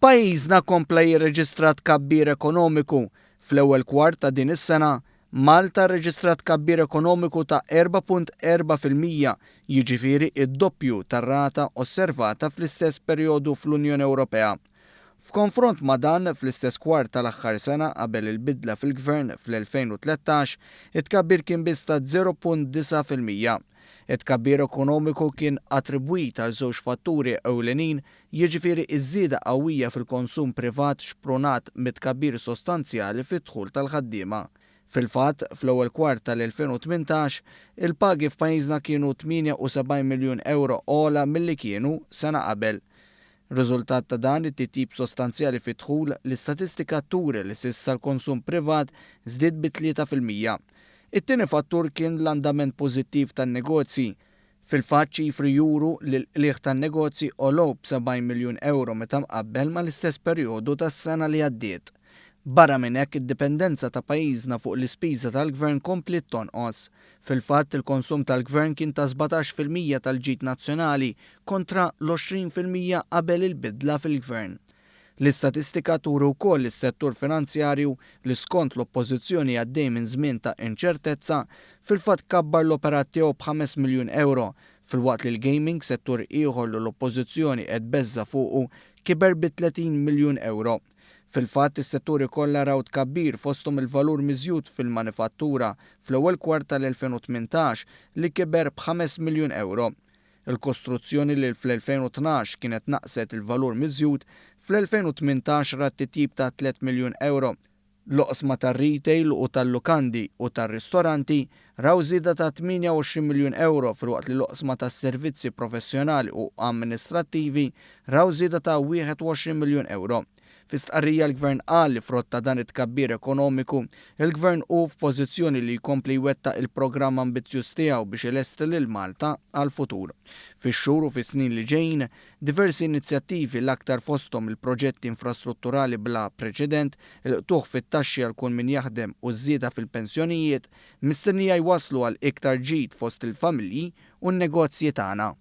Pajjiżna kompla jirreġistrat tkabbir ekonomiku. Fl-ewwel kwart ta' din is-sena, Malta rreġistrat tkabbir ekonomiku ta' 4.4%, jiġifieri id-doppju tar-rata osservata fl-istess perjodu fl-Unjoni Ewropea. F'konfront ma' dan fl-istess kwart tal-aħħar sena qabel il-bidla fil-Gvern fl-2013, it-tkabbir kien biss ta' 0.9%. It-tkabbir ekonomiku kien attribwit għal żewġ fatturi ewlenin, jiġifieri iż-żieda qawwija fil-konsum privat xpronat mit-tkabbir sostanzjali fid-dħul tal-ħaddiema. Fil-fatt, fl-ewwel kwart tal-2018, il-pagi f'pajjiżna kienu 78 miljun euro ogħla milli kienu sena qabel. Riżultat ta' dan it-titjib sostanzjali fid-dħul l-istatistika turi li s'issa l-konsum privat żdied bi 3%. It-tieni fattur kien l-andament pożittiv tan-negozji. Fil-fatt ċifri juru li l-qligħ tan-negozji għolow b'70 miljun euro meta mqabbel mal-istess perjodu tas-sena li għaddiet. Barra minn hekk id-dipendenza ta' pajjiżna fuq l-ispiża tal-Gvern komplet tonqos. Fil-fatt il-konsum tal-Gvern kien ta' 17% tal-ġid nazzjonali kontra l-20% qabel il-bidla fil-Gvern. L-istatistika turi wkoll is-settur finanzjarju li skont l-oppożizzjoni għaddej minn żmien ta' inċertezza fil-fatt kabbar l-operat tiegħu b'5 miljun euro, filwaqt li l-gaming settur ieħor li l-oppożizzjoni qed beżża fuqu kiber bi 30 miljun euro. Fil-fatt is-setturi kollha raw tkabbir fosthom il-valur miżjud fil-manifattura fl-ewwel kwart tal-2018 li kiber b'5 miljun euro. Il-kostruzzjoni li fl-2012 kienet naqset il-valur miżjud, fl-2018 rat titjib ta' 3 miljun euro. L-oqsma tar-retail u tal-lukandi u tar-ristoranti raw żieda ta' 28 miljun euro filwaqt li l-oqsma tas-servizzi professjonali u amministrattivi raw żieda ta' 21 miljun euro. Fis-stqarrija l-Gvern qal li frott ta' dan it-tkabbir ekonomiku, il-Gvern hu f'pożizzjoni li jkompli jwettaq il-programm ambizzjuż tiegħu biex ilesti lil Malta għall-futur. Fix-xhur u fis-snin li ġejjin, diversi inizjattivi l-aktar fosthom il-proġetti infrastrutturali bla preċedent, il-qtuħ fit-taxxi għal kull min jaħdem u żieda fil-pensjonijiet, mistennija jwasslu għal iktar ġid fost il-familji u n-negozji tagħna.